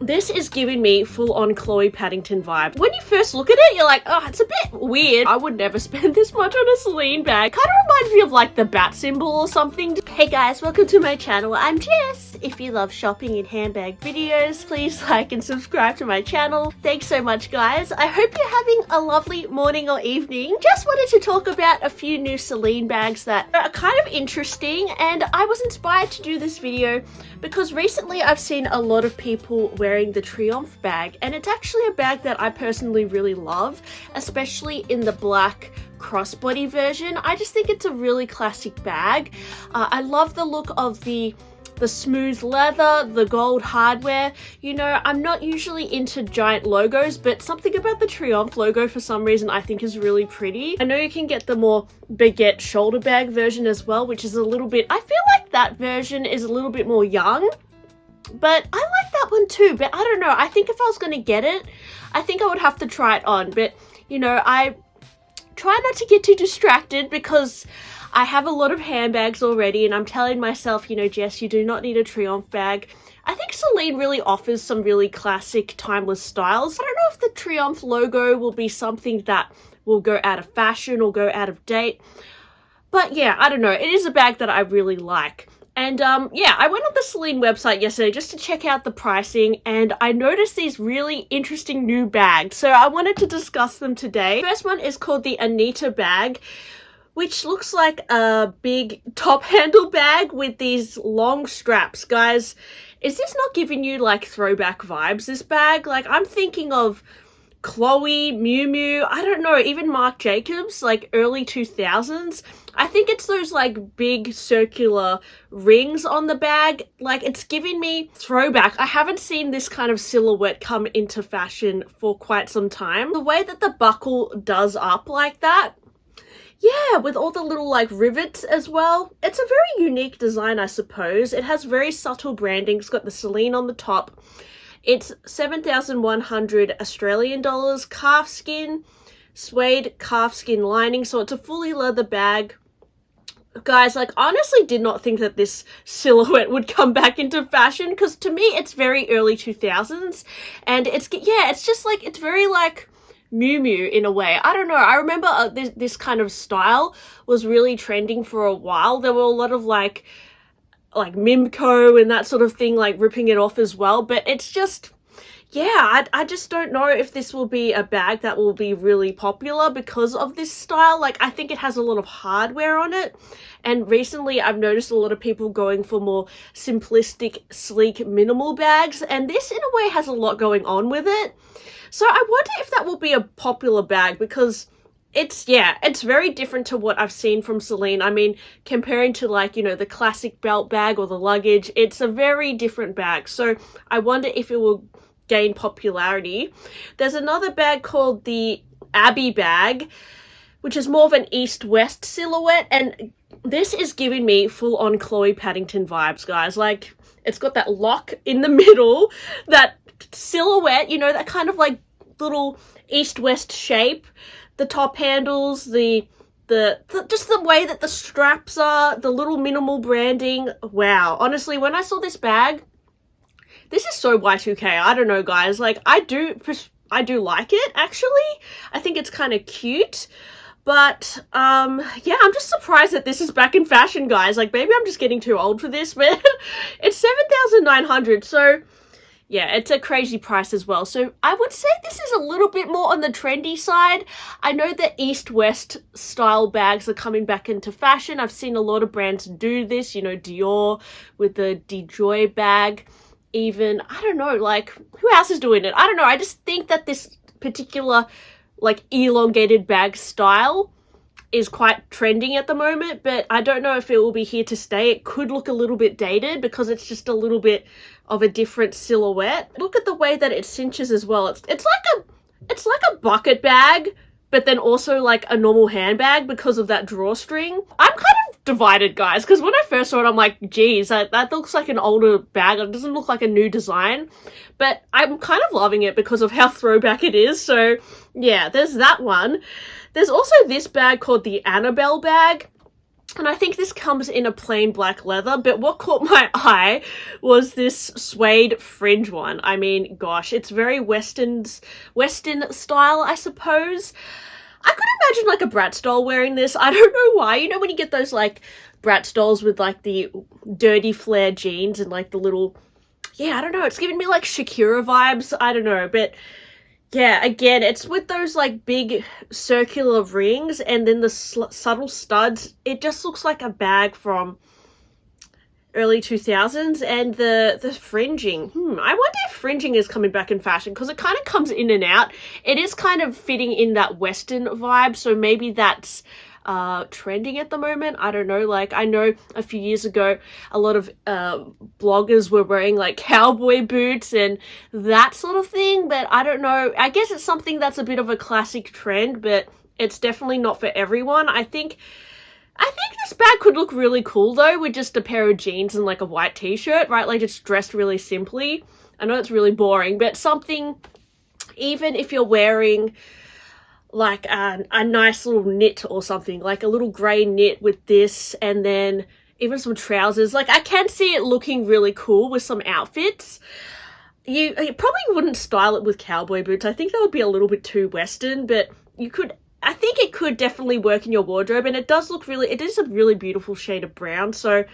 This is giving me full-on Chloe Paddington vibe. When you first look at it, you're like, oh, it's a bit weird. I would never spend this much on a Celine bag. Kind of reminds me of like the bat symbol or something. Hey guys, welcome to my channel. I'm Jess. If you love shopping and handbag videos, please like and subscribe to my channel. Thanks so much, guys. I hope you're having a lovely morning or evening. Just wanted to talk about a few new Celine bags that are kind of interesting, and I was inspired to do this video because recently I've seen a lot of people wearing the Triomphe bag, and it's actually a bag that I personally really love, especially in the black crossbody version. I just think it's a really classic bag. I love the look of the smooth leather, the gold hardware. You know, I'm not usually into giant logos, but something about the Triomphe logo for some reason I think is really pretty. I know you can get the more baguette shoulder bag version as well, which is a little bit, I feel like that version is a little bit more young, but I like that one too. But I don't know, I think if I was going to get it, I think I would have to try it on. But you know, I try not to get too distracted because I have a lot of handbags already, and I'm telling myself, you know, Jess, you do not need a Triomphe bag. I think Celine really offers some really classic, timeless styles. I don't know if the Triomphe logo will be something that will go out of fashion or go out of date. But yeah, I don't know. It is a bag that I really like. And yeah, I went on the Celine website yesterday just to check out the pricing, and I noticed these really interesting new bags. So I wanted to discuss them today. The first one is called the Anita Bag, which looks like a big top handle bag with these long straps. Guys, is this not giving you like throwback vibes, this bag? Like, I'm thinking of Chloe, Miu Miu, I don't know, even Marc Jacobs, like early 2000s. I think it's those like big circular rings on the bag. Like, it's giving me throwback. I haven't seen this kind of silhouette come into fashion for quite some time. The way that the buckle does up like that, yeah, with all the little like rivets as well. It's a very unique design, I suppose. It has very subtle branding. It's got the Celine on the top. It's 7,100 Australian dollars, calf skin, suede calf skin lining. So it's a fully leather bag. Guys, like, honestly did not think that this silhouette would come back into fashion, because to me it's very early 2000s, and it's, yeah, it's just like, it's very like Miu Miu in a way. I don't know. I remember this kind of style was really trending for a while. There were a lot of like Mimco and that sort of thing, like ripping it off as well. But it's just, yeah, I just don't know if this will be a bag that will be really popular because of this style. Like, I think it has a lot of hardware on it. And recently I've noticed a lot of people going for more simplistic, sleek, minimal bags. And this in a way has a lot going on with it. So I wonder if that will be a popular bag, because it's, yeah, it's very different to what I've seen from Celine. I mean, comparing to like, you know, the classic belt bag or the luggage, it's a very different bag. So I wonder if it will gain popularity. There's another bag called the Abbey bag, which is more of an east-west silhouette. And this is giving me full-on Chloe Paddington vibes, guys. Like, it's got that lock in the middle, that silhouette, you know, that kind of like little east-west shape, the top handles, the just the way that the straps are, the little minimal branding. Wow, honestly, when I saw this bag, this is so Y2K. I don't know, guys, like, I do like it, actually. I think it's kind of cute. But yeah, I'm just surprised that this is back in fashion, guys. Like, maybe I'm just getting too old for this, but it's 7,900, so yeah, it's a crazy price as well. So I would say this is a little bit more on the trendy side. I know that east-west style bags are coming back into fashion. I've seen a lot of brands do this, you know, Dior with the DeJoy bag. Even, I don't know, like, who else is doing it? I don't know. I just think that this particular like elongated bag style is quite trending at the moment, but I don't know if it will be here to stay. It could look a little bit dated because it's just a little bit of a different silhouette. Look at the way that it cinches as well. It's like a bucket bag, but then also like a normal handbag because of that drawstring. I'm kind of divided, guys, because when I first saw it, I'm like, geez, that looks like an older bag. It doesn't look like a new design, but I'm kind of loving it because of how throwback it is. So yeah, there's that one. There's also this bag called the Annabel bag. And I think this comes in a plain black leather, but what caught my eye was this suede fringe one. I mean, gosh, it's very Western style, I suppose. I could imagine like a Bratz doll wearing this. I don't know why. You know when you get those like Bratz dolls with like the dirty flare jeans and like the little, yeah, I don't know. It's giving me like Shakira vibes. I don't know, but yeah, again, it's with those like big circular rings and then the subtle studs. It just looks like a bag from early 2000s, and the fringing. I wonder if fringing is coming back in fashion, because it kind of comes in and out. It is kind of fitting in that Western vibe, so maybe that's trending at the moment. I don't know. Like, I know a few years ago a lot of bloggers were wearing like cowboy boots and that sort of thing, but I don't know. I guess it's something that's a bit of a classic trend, but it's definitely not for everyone. I think this bag could look really cool though with just a pair of jeans and like a white t-shirt, right? Like just dressed really simply. I know it's really boring, but something, even if you're wearing like a nice little knit or something, like a little grey knit with this, and then even some trousers. Like, I can see it looking really cool with some outfits. You probably wouldn't style it with cowboy boots. I think that would be a little bit too Western, but you could, I think it could definitely work in your wardrobe, and it does look really, it is a really beautiful shade of brown. So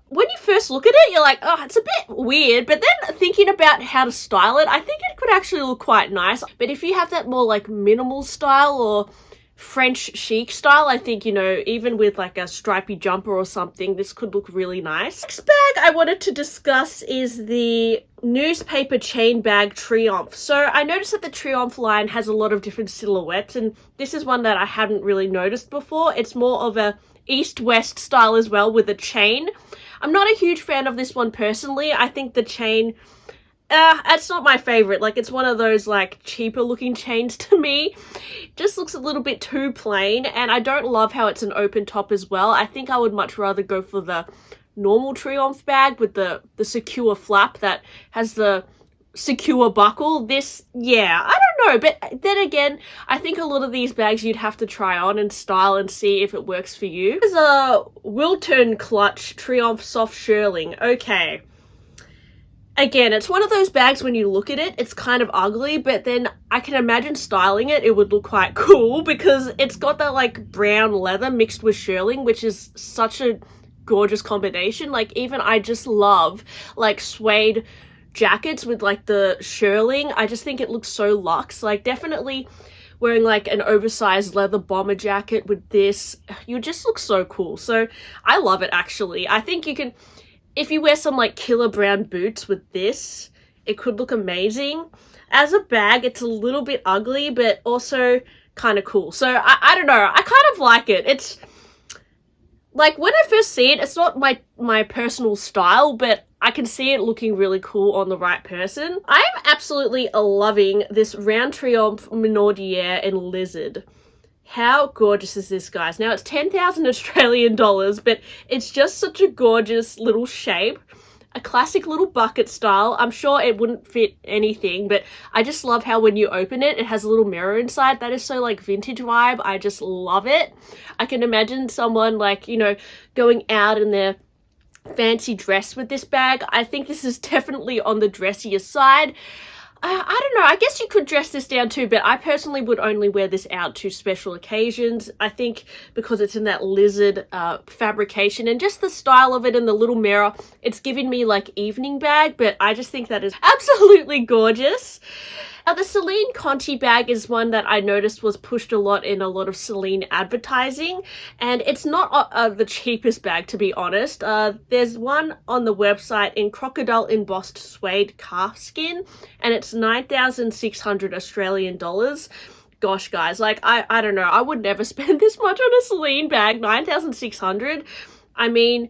when you first look at it, you're like, oh, it's a bit weird, but then thinking about how to style it, I think it could actually look quite nice. But if you have that more like minimal style or French chic style, I think, you know, even with like a stripy jumper or something, this could look really nice. Next bag I wanted to discuss is the newspaper chain bag Triomphe. So I noticed that the Triomphe line has a lot of different silhouettes, and this is one that I hadn't really noticed before. It's more of a east-west style as well with a chain. I'm not a huge fan of this one personally. I think the chain, it's not my favorite. Like, it's one of those like cheaper looking chains to me. Just looks a little bit too plain, and I don't love how it's an open top as well. I think I would much rather go for the normal Triomphe bag with the secure flap that has the secure buckle. This, yeah, I don't know, but then again, I think a lot of these bags you'd have to try on and style and see if it works for you. There's a Wilton clutch Triomphe soft shearling. Okay, again, it's one of those bags when you look at it, it's kind of ugly, but then I can imagine styling it, it would look quite cool, because it's got that like brown leather mixed with shearling, which is such a gorgeous combination. Like, even I just love like suede jackets with like the shearling. I just think it looks so luxe. Like, definitely wearing like an oversized leather bomber jacket with this, you just look so cool. So I love it, actually. I think you can, if you wear some like killer brown boots with this, it could look amazing. As a bag, it's a little bit ugly, but also kind of cool. So I don't know, I kind of like it. It's like, when I first see it, it's not my personal style, but I can see it looking really cool on the right person. I'm absolutely loving this round Triomphe Minaudiere in Lizard. How gorgeous is this, guys? Now, it's 10,000 Australian dollars, but it's just such a gorgeous little shape. A classic little bucket style. I'm sure it wouldn't fit anything, but I just love how when you open it, it has a little mirror inside. That is so like vintage vibe. I just love it. I can imagine someone like, you know, going out in their fancy dress with this bag. I think this is definitely on the dressier side. I don't know, I guess you could dress this down too, but I personally would only wear this out to special occasions. I think because it's in that lizard fabrication and just the style of it and the little mirror, it's giving me like evening bag, but I just think that is absolutely gorgeous. Now, the Celine Conti bag is one that I noticed was pushed a lot in a lot of Celine advertising, and it's not the cheapest bag, to be honest. There's one on the website in crocodile embossed suede calf skin, and it's 9,600 Australian dollars. Gosh, guys, like, I don't know. I would never spend this much on a Celine bag. 9,600. I mean,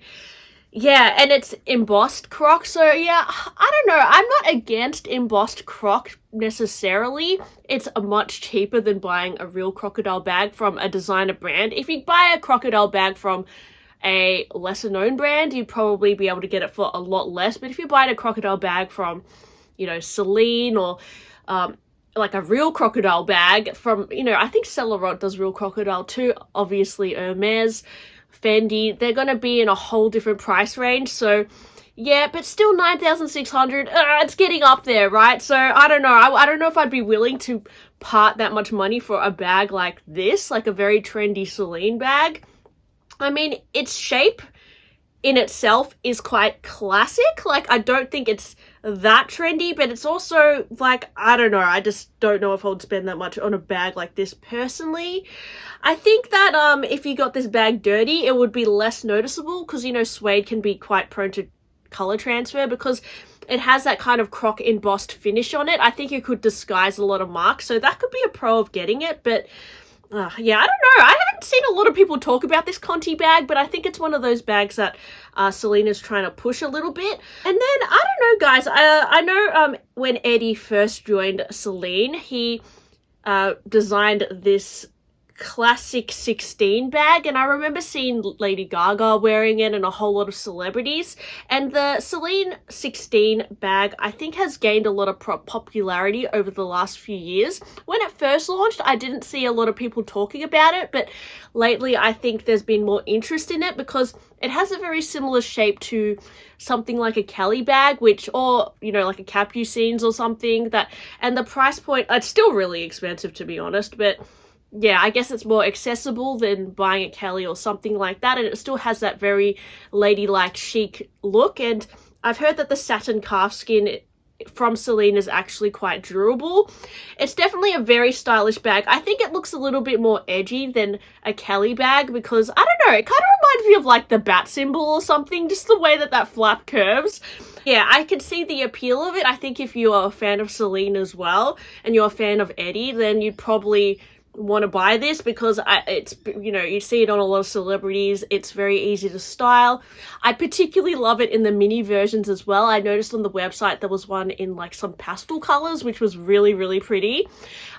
yeah, and it's embossed croc, so yeah, I don't know. I'm not against embossed croc necessarily. It's much cheaper than buying a real crocodile bag from a designer brand. If you buy a crocodile bag from a lesser known brand, you'd probably be able to get it for a lot less. But if you buy a crocodile bag from, you know, Celine, or like a real crocodile bag from, you know, I think Celine does real crocodile too, obviously Hermes. Fendi, they're gonna be in a whole different price range. So yeah, but still 9,600, it's getting up there, right? So I don't know. I don't know if I'd be willing to part that much money for a bag like this, like a very trendy Celine bag. I mean, its shape in itself is quite classic. Like, I don't think it's that trendy, but it's also like, I don't know, I just don't know if I would spend that much on a bag like this personally. I think that if you got this bag dirty, it would be less noticeable, because you know suede can be quite prone to color transfer because it has that kind of croc embossed finish on it. I think it could disguise a lot of marks, so that could be a pro of getting it. But yeah, I don't know. I haven't seen a lot of people talk about this Conti bag, but I think it's one of those bags that Celine is trying to push a little bit. And then, I don't know, guys. I know when Eddie first joined Celine, he designed this classic 16 bag, and I remember seeing Lady Gaga wearing it and a whole lot of celebrities. And the Celine 16 bag, I think, has gained a lot of popularity over the last few years. When it first launched, I didn't see a lot of people talking about it, but lately I think there's been more interest in it because it has a very similar shape to something like a Kelly bag, or you know, like a Capucines or something. And the price point, it's still really expensive, to be honest, but yeah, I guess it's more accessible than buying a Kelly or something like that, and it still has that very ladylike chic look. And I've heard that the satin calf skin from Celine is actually quite durable. It's definitely a very stylish bag. I think it looks a little bit more edgy than a Kelly bag because, I don't know, it kind of reminds me of like the bat symbol or something, just the way that flap curves. Yeah, I can see the appeal of it. I think if you are a fan of Celine as well and you're a fan of Eddie, then you'd probably want to buy this because it's, you know, you see it on a lot of celebrities. It's very easy to style. I particularly love it in the mini versions as well. I noticed on the website there was one in like some pastel colors, which was really, really pretty.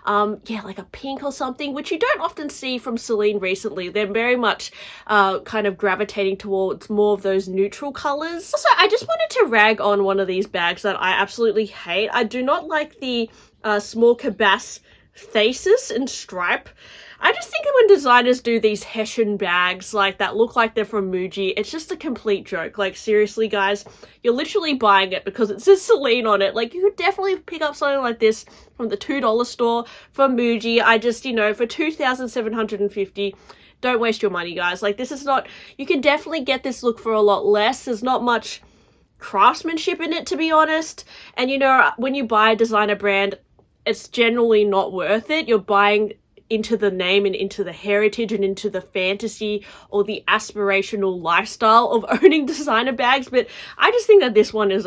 Yeah, like a pink or something, which you don't often see from Celine recently. They're very much kind of gravitating towards more of those neutral colors. Also, I just wanted to rag on one of these bags that I absolutely hate. I do not like the small cabas thesis and stripe. I just think when designers do these Hessian bags like that look like they're from Muji, it's just a complete joke. Like, seriously, guys, you're literally buying it because it says Celine on it. Like, you could definitely pick up something like this from the $2 store from Muji. I just, you know, for $2,750, don't waste your money, guys. Like, this is not, you can definitely get this look for a lot less. There's not much craftsmanship in it, to be honest. And, you know, when you buy a designer brand, it's generally not worth it. You're buying into the name and into the heritage and into the fantasy or the aspirational lifestyle of owning designer bags. But I just think that this one is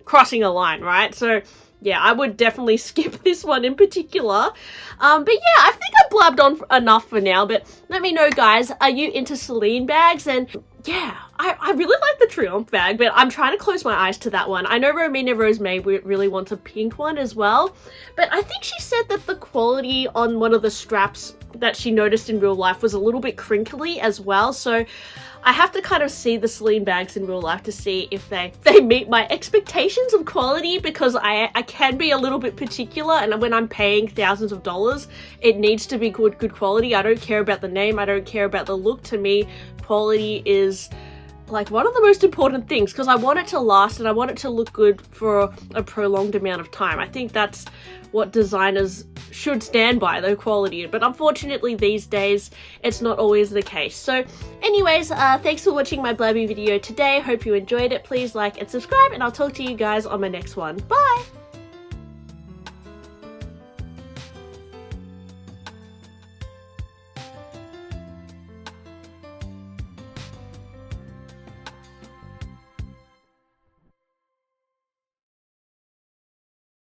crossing a line, right? So yeah, I would definitely skip this one in particular. But yeah, I think I blabbed on enough for now. But let me know, guys, are you into Celine bags? And yeah, I really like the Triomphe bag, but I'm trying to close my eyes to that one. I know Romina Rosemay really wants a pink one as well, but I think she said that the quality on one of the straps that she noticed in real life was a little bit crinkly as well. So I have to kind of see the Celine bags in real life to see if they meet my expectations of quality, because I can be a little bit particular, and when I'm paying thousands of dollars, it needs to be good quality. I don't care about the name, I don't care about the look. To me, quality is like one of the most important things, because I want it to last and I want it to look good for a prolonged amount of time. I think that's what designers should stand by, the quality. But unfortunately these days it's not always the case. So anyways, thanks for watching my blabby video today. Hope you enjoyed it. Please like and subscribe, and I'll talk to you guys on my next one. Bye!